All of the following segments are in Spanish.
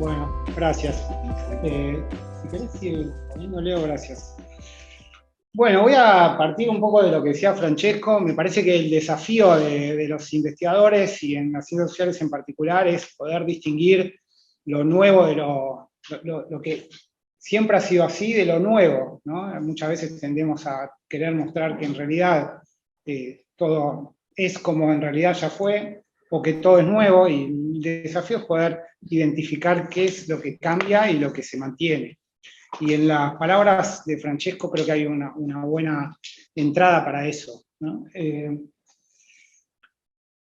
Bueno, gracias. Si querés ir poniendo, Leo, gracias. Bueno, voy a partir un poco de lo que decía Francesco. Me parece que el desafío de los investigadores y en las ciencias sociales en particular es poder distinguir lo nuevo de lo que siempre ha sido así de lo nuevo, ¿no? Muchas veces tendemos a querer mostrar que en realidad todo es como en realidad ya fue, o que todo es nuevo, y el desafío es poder identificar qué es lo que cambia y lo que se mantiene. Y en las palabras de Francesco creo que hay una buena entrada para eso, ¿no?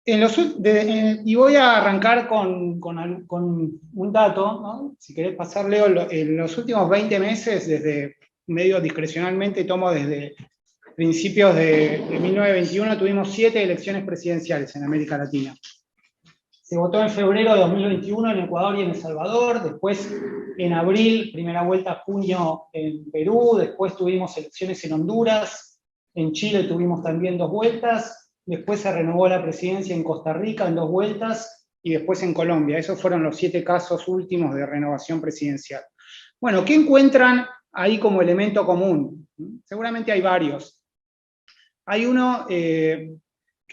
Y voy a arrancar con un dato, ¿no? Si querés pasar, Leo, en los últimos 20 meses, desde medio discrecionalmente, tomo desde principios de 1921, tuvimos 7 elecciones presidenciales en América Latina. Se votó en febrero de 2021 en Ecuador y en El Salvador, después en abril, primera vuelta, junio en Perú, después tuvimos elecciones en Honduras, en Chile tuvimos también 2 vueltas, después se renovó la presidencia en Costa Rica en 2 vueltas, y después en Colombia. Esos fueron los 7 casos últimos de renovación presidencial. Bueno, ¿qué encuentran ahí como elemento común? Seguramente hay varios. Hay uno que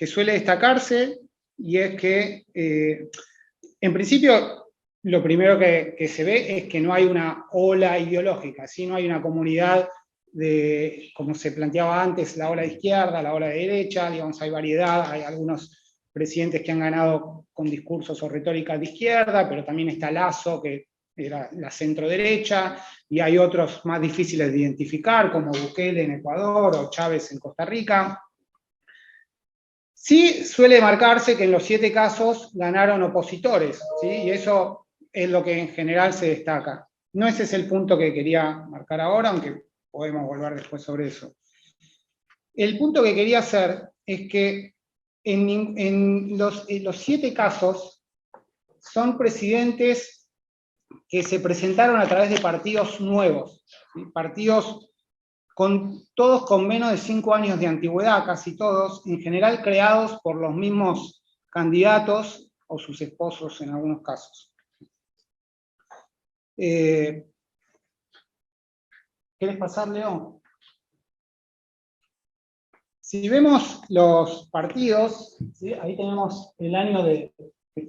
suele destacarse, y es que, en principio, lo primero que se ve es que no hay una ola ideológica, ¿sí? No hay una comunidad de, como se planteaba antes, la ola de izquierda, la ola de derecha, digamos, hay variedad, hay algunos presidentes que han ganado con discursos o retórica de izquierda, pero también está Lasso, que era la centro-derecha, y hay otros más difíciles de identificar, como Bukele en Ecuador o Chávez en Costa Rica. Sí suele marcarse que en los 7 casos ganaron opositores, ¿sí? Y eso es lo que en general se destaca. No ese es el punto que quería marcar ahora, aunque podemos volver después sobre eso. El punto que quería hacer es que en los 7 casos son presidentes que se presentaron a través de partidos nuevos, ¿sí? Partidos todos con menos de 5 años de antigüedad, casi todos, en general creados por los mismos candidatos o sus esposos en algunos casos. ¿Querés pasar, Leo? Si vemos los partidos, ¿sí? Ahí tenemos el año de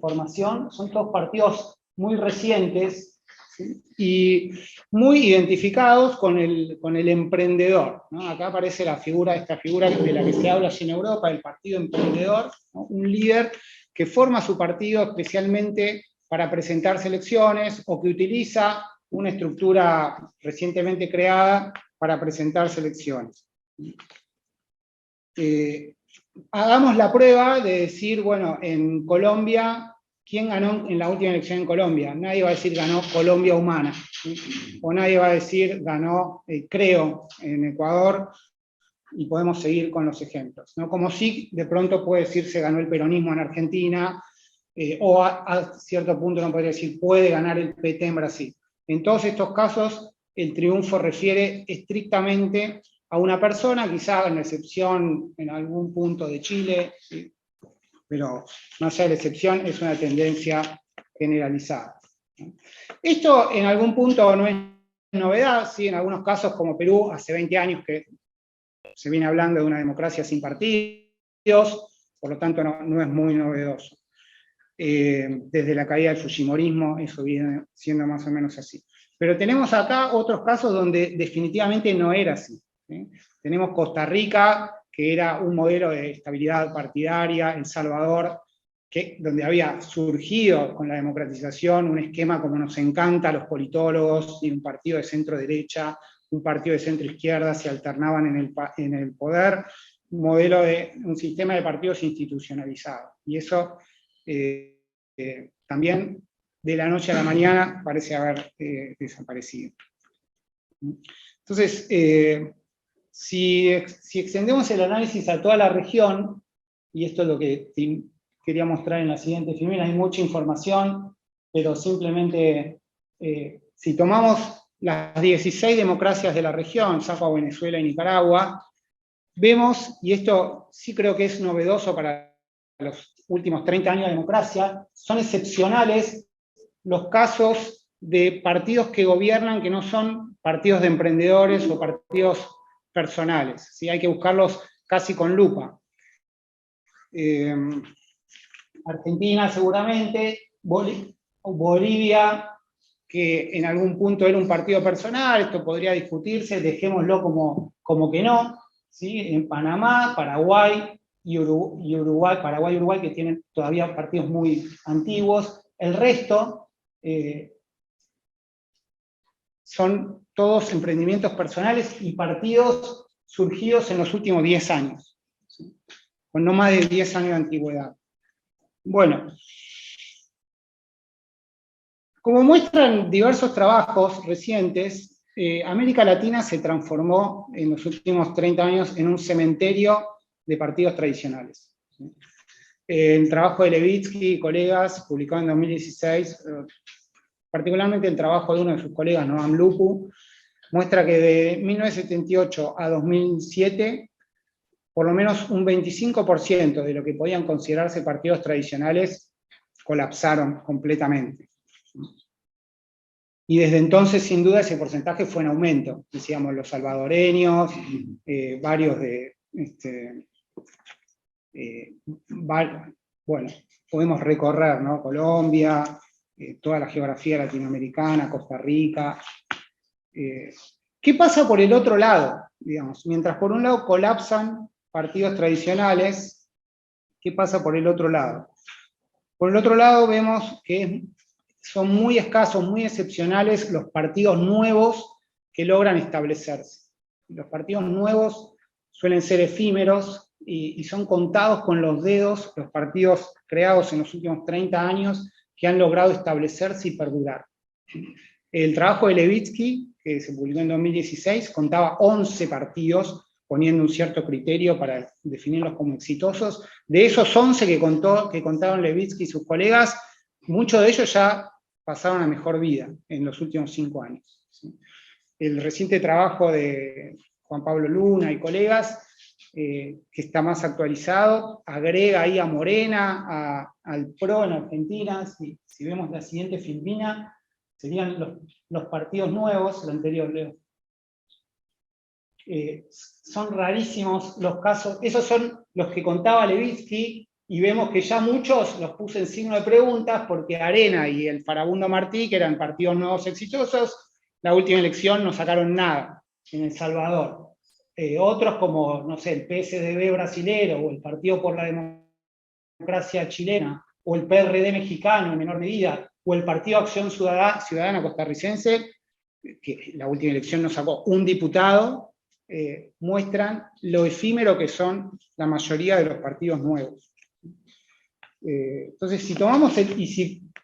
formación, son todos partidos muy recientes, ¿sí? Y muy identificados con el emprendedor, ¿no? Acá aparece esta figura de la que se habla allí en Europa, el partido emprendedor, ¿no? Un líder que forma su partido especialmente para presentarse elecciones, o que utiliza una estructura recientemente creada para presentarse elecciones. Hagamos la prueba de decir, bueno, en Colombia, ¿quién ganó en la última elección en Colombia? Nadie va a decir ganó Colombia Humana, ¿sí? O nadie va a decir ganó Creo en Ecuador, y podemos seguir con los ejemplos, ¿no? Como sí, de pronto puede decirse ganó el peronismo en Argentina, o a cierto punto uno podría decir puede ganar el PT en Brasil. En todos estos casos, el triunfo refiere estrictamente a una persona, quizá en la excepción en algún punto de Chile, ¿sí? Pero más allá de la excepción es una tendencia generalizada, ¿no? Esto en algún punto no es novedad, ¿sí? En algunos casos como Perú, hace 20 años que se viene hablando de una democracia sin partidos, por lo tanto no es muy novedoso. Desde la caída del fujimorismo eso viene siendo más o menos así. Pero tenemos acá otros casos donde definitivamente no era así, ¿sí? Tenemos Costa Rica, que era un modelo de estabilidad partidaria, El Salvador, donde había surgido con la democratización un esquema como nos encanta a los politólogos, y un partido de centro-derecha, un partido de centro-izquierda, se alternaban en el poder, un sistema de partidos institucionalizado. Y eso también de la noche a la mañana parece haber desaparecido. Entonces, si extendemos el análisis a toda la región, y esto es lo que quería mostrar en la siguiente filmina, hay mucha información, pero simplemente si tomamos las 16 democracias de la región, saco a Venezuela y Nicaragua, vemos, y esto sí creo que es novedoso para los últimos 30 años de democracia, son excepcionales los casos de partidos que gobiernan, que no son partidos de emprendedores o partidos personales, ¿sí? Hay que buscarlos casi con lupa. Argentina seguramente, Bolivia, que en algún punto era un partido personal, esto podría discutirse, dejémoslo como que no, ¿sí? En Panamá, Paraguay y Uruguay, que tienen todavía partidos muy antiguos. El resto son todos emprendimientos personales y partidos surgidos en los últimos 10 años, ¿sí? Con no más de 10 años de antigüedad. Bueno, como muestran diversos trabajos recientes, América Latina se transformó en los últimos 30 años en un cementerio de partidos tradicionales. El trabajo de Levitsky y colegas, publicado en 2016, particularmente el trabajo de uno de sus colegas, Noam Lupu, muestra que de 1978 a 2007, por lo menos un 25% de lo que podían considerarse partidos tradicionales colapsaron completamente. Y desde entonces, sin duda, ese porcentaje fue en aumento. Decíamos, los salvadoreños, varios de... bueno, podemos recorrer, ¿no? Colombia, toda la geografía latinoamericana, Costa Rica. ¿Qué pasa por el otro lado? Digamos, mientras por un lado colapsan partidos tradicionales, ¿qué pasa por el otro lado? Por el otro lado vemos que son muy escasos, muy excepcionales los partidos nuevos que logran establecerse. Los partidos nuevos suelen ser efímeros y son contados con los dedos los partidos creados en los últimos 30 años que han logrado establecerse y perdurar. El trabajo de Levitsky, que se publicó en 2016, contaba 11 partidos, poniendo un cierto criterio para definirlos como exitosos. De esos 11 que contaron Levitsky y sus colegas, muchos de ellos ya pasaron a mejor vida en los últimos 5 años. El reciente trabajo de Juan Pablo Luna y colegas, que está más actualizado, agrega ahí a Morena, al PRO en Argentina. Si vemos la siguiente filmina, serían los partidos nuevos, el anterior, Leo. Son rarísimos los casos, esos son los que contaba Levitsky, y vemos que ya muchos los puse en signo de preguntas, porque Arena y el Farabundo Martí, que eran partidos nuevos exitosos, la última elección no sacaron nada en El Salvador. Otros como, no sé, el PSDB brasilero, o el Partido por la Democracia chilena, o el PRD mexicano en menor medida, o el Partido Acción Ciudadana costarricense, que la última elección no sacó un diputado, muestran lo efímero que son la mayoría de los partidos nuevos. Entonces, si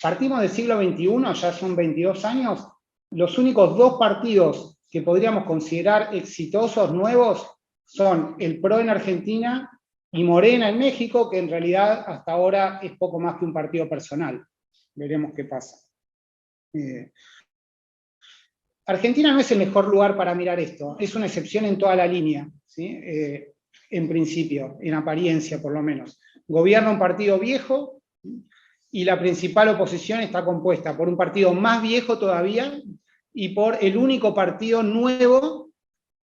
partimos del siglo XXI, ya son 22 años, los únicos 2 partidos que podríamos considerar exitosos nuevos son el PRO en Argentina y Morena en México, que en realidad hasta ahora es poco más que un partido personal. Veremos qué pasa. Argentina no es el mejor lugar para mirar esto, es una excepción en toda la línea, ¿sí? En principio, en apariencia por lo menos. Gobierna un partido viejo y la principal oposición está compuesta por un partido más viejo todavía y por el único partido nuevo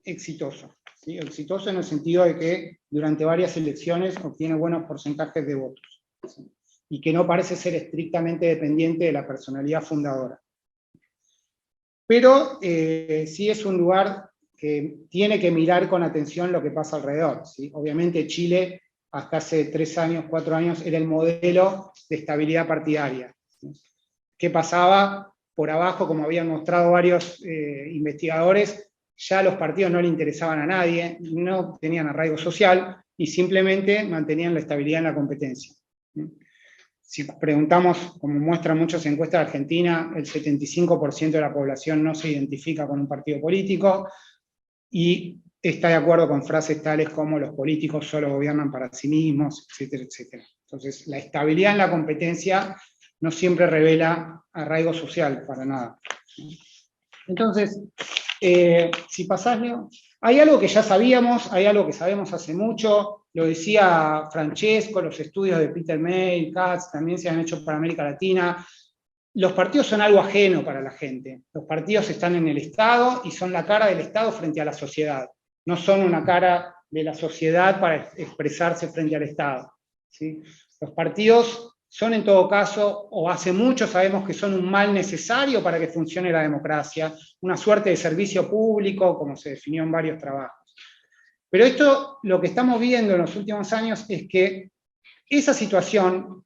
exitoso, ¿sí? Exitoso en el sentido de que durante varias elecciones obtiene buenos porcentajes de votos, ¿sí? Y que no parece ser estrictamente dependiente de la personalidad fundadora. Pero sí es un lugar que tiene que mirar con atención lo que pasa alrededor, ¿sí? Obviamente Chile, hasta hace 3 años, 4 años, era el modelo de estabilidad partidaria, ¿sí? ¿Qué pasaba? Por abajo, como habían mostrado varios investigadores, ya los partidos no le interesaban a nadie, no tenían arraigo social y simplemente mantenían la estabilidad en la competencia. Si preguntamos, como muestran muchas encuestas de Argentina, el 75% de la población no se identifica con un partido político y está de acuerdo con frases tales como los políticos solo gobiernan para sí mismos, etcétera, etcétera. Entonces, la estabilidad en la competencia no siempre revela arraigo social, para nada. Entonces, si pasás, Leo, hay algo que ya sabíamos, hay algo que sabemos hace mucho, lo decía Francesco, los estudios de Peter May, Katz, también se han hecho para América Latina. los partidos son algo ajeno para la gente. Los partidos están en el Estado y son la cara del Estado frente a la sociedad. No son una cara de la sociedad para expresarse frente al Estado, ¿sí? Los partidos son en todo caso, o hace mucho sabemos que son un mal necesario para que funcione la democracia, una suerte de servicio público, como se definió en varios trabajos. Pero esto, lo que estamos viendo en los últimos años es que esa situación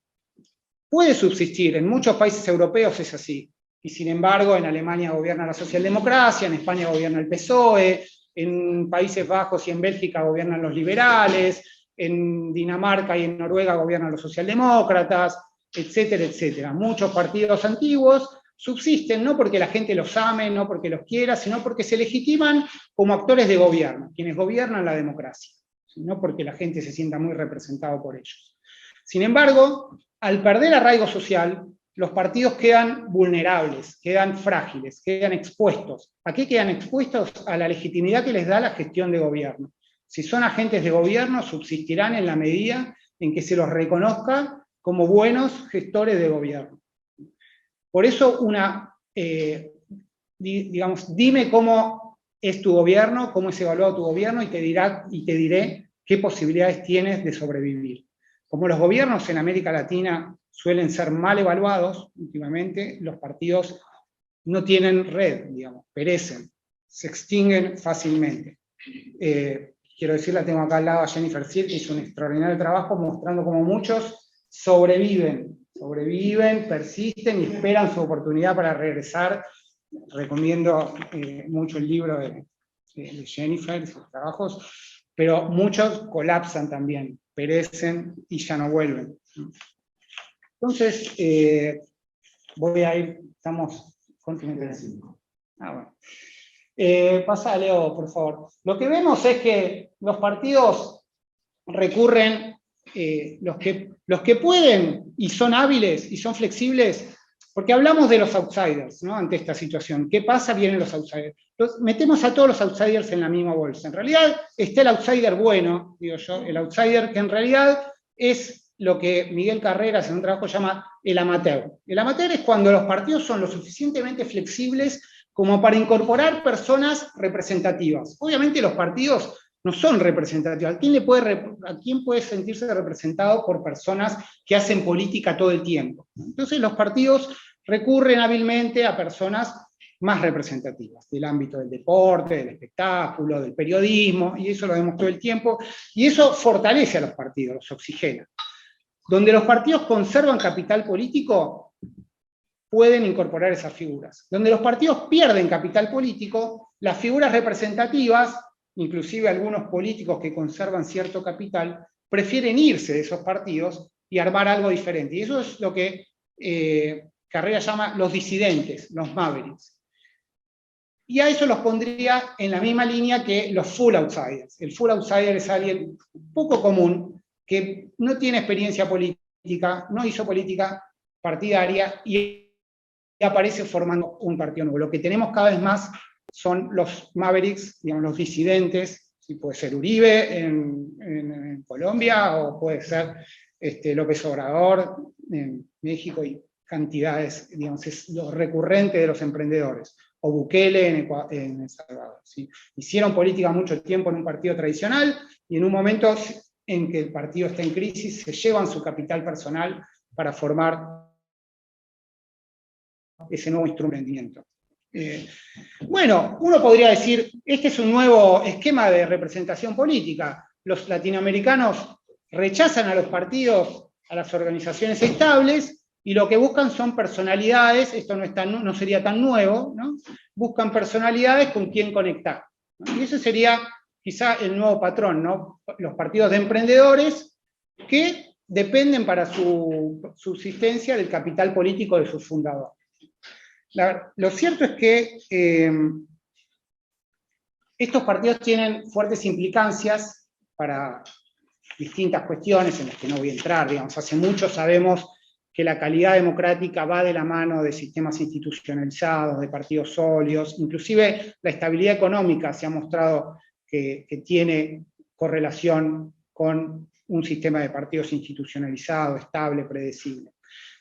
puede subsistir, en muchos países europeos es así, y sin embargo en Alemania gobierna la socialdemocracia, en España gobierna el PSOE, en Países Bajos y en Bélgica gobiernan los liberales, en Dinamarca y en Noruega gobiernan los socialdemócratas, etcétera, etcétera. Muchos partidos antiguos subsisten no porque la gente los ame, no porque los quiera, sino porque se legitiman como actores de gobierno, quienes gobiernan la democracia, no porque la gente se sienta muy representado por ellos. Sin embargo, al perder arraigo social, los partidos quedan vulnerables, quedan frágiles, quedan expuestos. ¿A qué quedan expuestos? A la legitimidad que les da la gestión de gobierno. Si son agentes de gobierno, subsistirán en la medida en que se los reconozca como buenos gestores de gobierno. Por eso digamos, dime cómo es tu gobierno, cómo es evaluado tu gobierno y te diré qué posibilidades tienes de sobrevivir. Como los gobiernos en América Latina suelen ser mal evaluados últimamente, los partidos no tienen red, digamos, perecen, se extinguen fácilmente. Quiero decir, la tengo acá al lado a Jennifer Sir, que hizo un extraordinario trabajo mostrando cómo muchos sobreviven, persisten y esperan su oportunidad para regresar. Recomiendo mucho el libro de Jennifer y sus trabajos, pero muchos colapsan también, perecen y ya no vuelven. Entonces, voy a ir, estamos... bueno. Pasa, Leo, por favor. Lo que vemos es que los partidos recurren, los que pueden y son hábiles y son flexibles, porque hablamos de los outsiders, ¿no? Ante esta situación. ¿Qué pasa? Vienen los outsiders. Metemos a todos los outsiders en la misma bolsa. En realidad está el outsider bueno, digo yo, el outsider que en realidad es lo que Miguel Carreras en un trabajo llama el amateur. El amateur es cuando los partidos son lo suficientemente flexibles como para incorporar personas representativas. Obviamente los partidos no son representativos. ¿A quién puede sentirse representado por personas que hacen política todo el tiempo? Entonces los partidos recurren hábilmente a personas más representativas, del ámbito del deporte, del espectáculo, del periodismo, y eso lo vemos todo el tiempo, y eso fortalece a los partidos, los oxigena. Donde los partidos conservan capital político, pueden incorporar esas figuras. Donde los partidos pierden capital político, las figuras representativas, inclusive algunos políticos que conservan cierto capital, prefieren irse de esos partidos y armar algo diferente. Y eso es lo que Carrera llama los disidentes, los mavericks. Y a eso los pondría en la misma línea que los full outsiders. El full outsider es alguien poco común, que no tiene experiencia política, no hizo política partidaria y aparece formando un partido nuevo. Lo que tenemos cada vez más son los mavericks, digamos, los disidentes, ¿sí? Puede ser Uribe en Colombia, o puede ser López Obrador en México, y cantidades, digamos, es lo recurrente de los emprendedores, o Bukele en El Salvador, ¿sí? Hicieron política mucho tiempo en un partido tradicional, y en un momento en que el partido está en crisis, se llevan su capital personal para formar ese nuevo instrumento. Bueno, uno podría decir, este es un nuevo esquema de representación política. Los latinoamericanos rechazan a los partidos, a las organizaciones estables, y lo que buscan son personalidades, esto no sería tan nuevo, ¿no? Buscan personalidades con quien conectar, ¿no? Y ese sería quizá el nuevo patrón, ¿no? Los partidos de emprendedores que dependen para su subsistencia del capital político de sus fundadores. Lo cierto es que estos partidos tienen fuertes implicancias para distintas cuestiones en las que no voy a entrar. Digamos, hace mucho sabemos que la calidad democrática va de la mano de sistemas institucionalizados, de partidos sólidos, inclusive la estabilidad económica se ha mostrado que tiene correlación con un sistema de partidos institucionalizado, estable, predecible.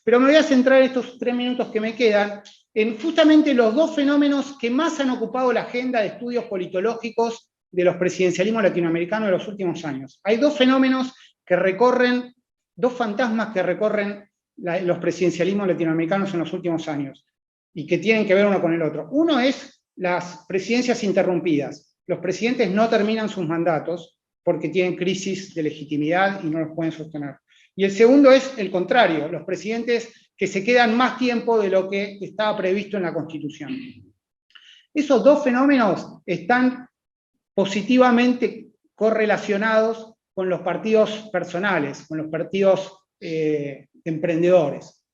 Pero me voy a centrar en estos 3 minutos que me quedan en justamente los 2 fenómenos que más han ocupado la agenda de estudios politológicos de los presidencialismos latinoamericanos de los últimos años. Hay 2 fenómenos que recorren, 2 fantasmas que recorren los presidencialismos latinoamericanos en los últimos años, y que tienen que ver uno con el otro. Uno es las presidencias interrumpidas. Los presidentes no terminan sus mandatos porque tienen crisis de legitimidad y no los pueden sostener. Y el segundo es el contrario, los presidentes que se quedan más tiempo de lo que estaba previsto en la Constitución. Esos 2 fenómenos están positivamente correlacionados con los partidos personales, con los partidos emprendedores.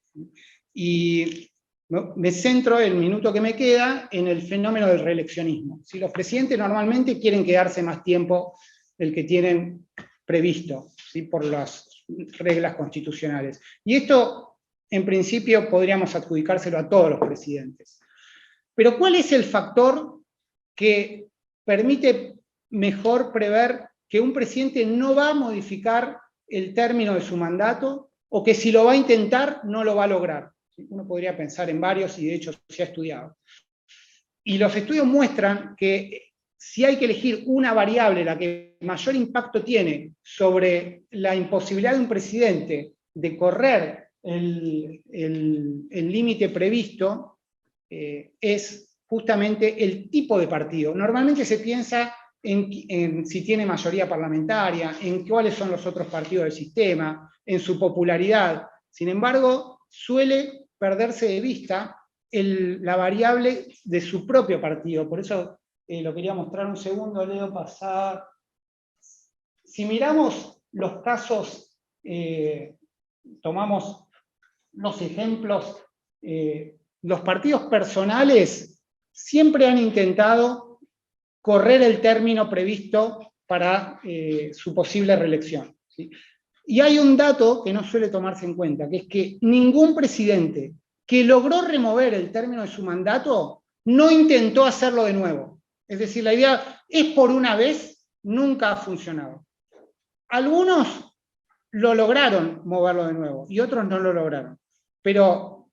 Y me centro el minuto que me queda en el fenómeno del reeleccionismo. Si los presidentes normalmente quieren quedarse más tiempo del que tienen previsto, ¿sí?, por las reglas constitucionales. Y esto, en principio, podríamos adjudicárselo a todos los presidentes. Pero ¿cuál es el factor que permite mejor prever que un presidente no va a modificar el término de su mandato, o que si lo va a intentar no lo va a lograr? Uno podría pensar en varios, y de hecho se ha estudiado. Y los estudios muestran que si hay que elegir una variable, la que mayor impacto tiene sobre la imposibilidad de un presidente de correr el límite previsto, es justamente el tipo de partido. Normalmente se piensa en si tiene mayoría parlamentaria, en cuáles son los otros partidos del sistema, en su popularidad. Sin embargo, suele perderse de vista la variable de su propio partido. Por eso lo quería mostrar un segundo, Leo, pasar. Si miramos los casos, tomamos los ejemplos, los partidos personales siempre han intentado correr el término previsto para su posible reelección, ¿sí? Y hay un dato que no suele tomarse en cuenta, que es que ningún presidente que logró remover el término de su mandato no intentó hacerlo de nuevo. Es decir, la idea es por una vez, nunca ha funcionado. Algunos lo lograron moverlo de nuevo y otros no lo lograron. Pero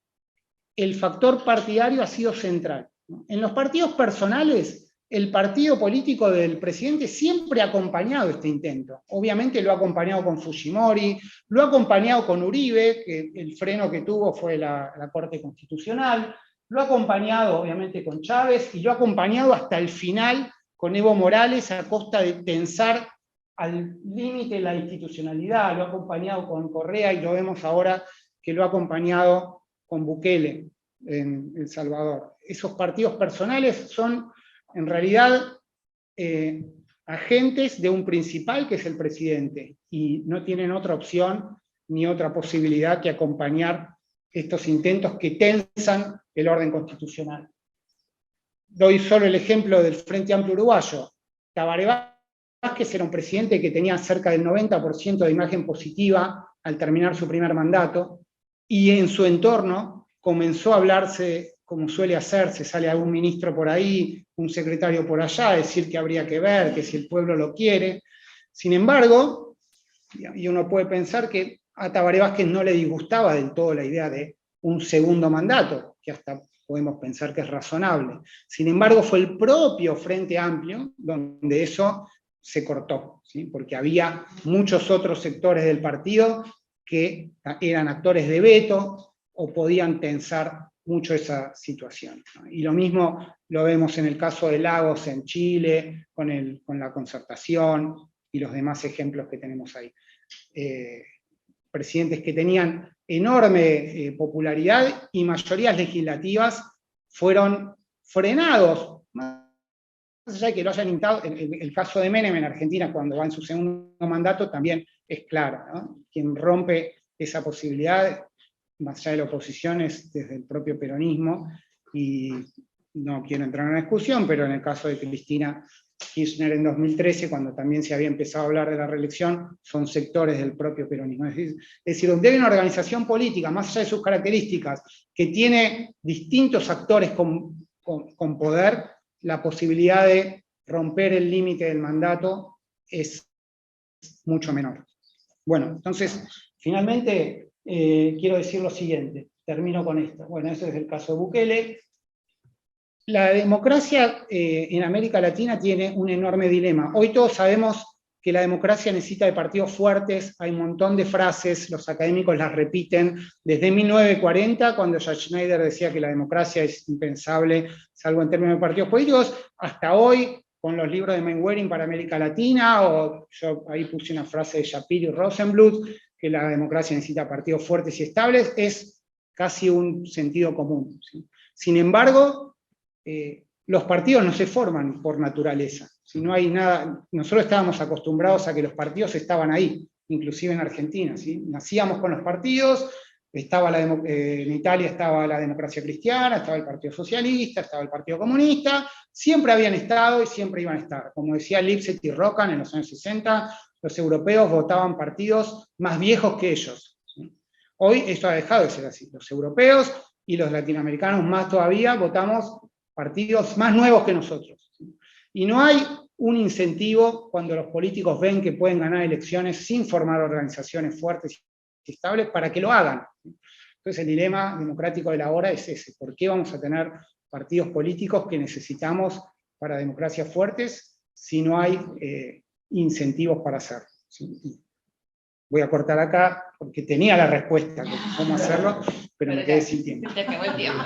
el factor partidario ha sido central, ¿no? En los partidos personales, el partido político del presidente siempre ha acompañado este intento. Obviamente lo ha acompañado con Fujimori, lo ha acompañado con Uribe, que el freno que tuvo fue la Corte Constitucional, lo ha acompañado obviamente con Chávez, y lo ha acompañado hasta el final con Evo Morales a costa de tensar al límite la institucionalidad, lo ha acompañado con Correa, y lo vemos ahora que lo ha acompañado con Bukele en El Salvador. Esos partidos personales son en realidad agentes de un principal, que es el presidente, y no tienen otra opción ni otra posibilidad que acompañar estos intentos que tensan el orden constitucional. Doy solo el ejemplo del Frente Amplio Uruguayo. Tabaré Vázquez era un presidente que tenía cerca del 90% de imagen positiva al terminar su primer mandato, y en su entorno comenzó a hablarse, como suele hacerse, sale algún ministro por ahí, un secretario por allá, a decir que habría que ver, que si el pueblo lo quiere. Sin embargo, y uno puede pensar que a Tabaré Vázquez no le disgustaba del todo la idea de un segundo mandato, que hasta podemos pensar que es razonable. Sin embargo, fue el propio Frente Amplio donde eso se cortó, ¿sí? Porque había muchos otros sectores del partido que eran actores de veto o podían tensar mucho esa situación, ¿no? Y lo mismo lo vemos en el caso de Lagos en Chile, con la concertación y los demás ejemplos que tenemos ahí. Presidentes que tenían enorme popularidad y mayorías legislativas fueron frenados, más allá de que lo hayan intentado. El caso de Menem en Argentina, cuando va en su segundo mandato, también es claro, ¿no? Quien rompe esa posibilidad, más allá de la oposición, es desde el propio peronismo, y no quiero entrar en una discusión, pero en el caso de Cristina Kirchner en 2013, cuando también se había empezado a hablar de la reelección, son sectores del propio peronismo. Es decir, donde hay una organización política, más allá de sus características, que tiene distintos actores con poder, la posibilidad de romper el límite del mandato es mucho menor. Bueno, entonces, finalmente, quiero decir lo siguiente, termino con esto. Bueno, ese es el caso de Bukele. La democracia en América Latina tiene un enorme dilema. Hoy todos sabemos que la democracia necesita de partidos fuertes, hay un montón de frases, los académicos las repiten, desde 1940, cuando Jack Schneider decía que la democracia es impensable, salvo en términos de partidos políticos, hasta hoy, con los libros de Mainwaring para América Latina, o yo ahí puse una frase de Shapiro y Rosenbluth, que la democracia necesita partidos fuertes y estables, es casi un sentido común, ¿sí? Sin embargo, los partidos no se forman por naturaleza. Si no hay nada, nosotros estábamos acostumbrados a que los partidos estaban ahí, inclusive en Argentina, ¿sí? Nacíamos con los partidos, en Italia estaba la democracia cristiana, estaba el Partido Socialista, estaba el Partido Comunista, siempre habían estado y siempre iban a estar. Como decía Lipset y Rockham en los años 60, los europeos votaban partidos más viejos que ellos, ¿sí? Hoy esto ha dejado de ser así. Los europeos y los latinoamericanos más todavía votamos partidos más nuevos que nosotros, ¿sí? Y no hay un incentivo cuando los políticos ven que pueden ganar elecciones sin formar organizaciones fuertes y estables para que lo hagan. Entonces el dilema democrático de la hora es ese. ¿Por qué vamos a tener partidos políticos que necesitamos para democracias fuertes si no hay incentivos para hacerlo? ¿Sí? Voy a cortar acá porque tenía la respuesta de cómo hacerlo, pero me quedé sin tiempo. Te pegó el tiempo.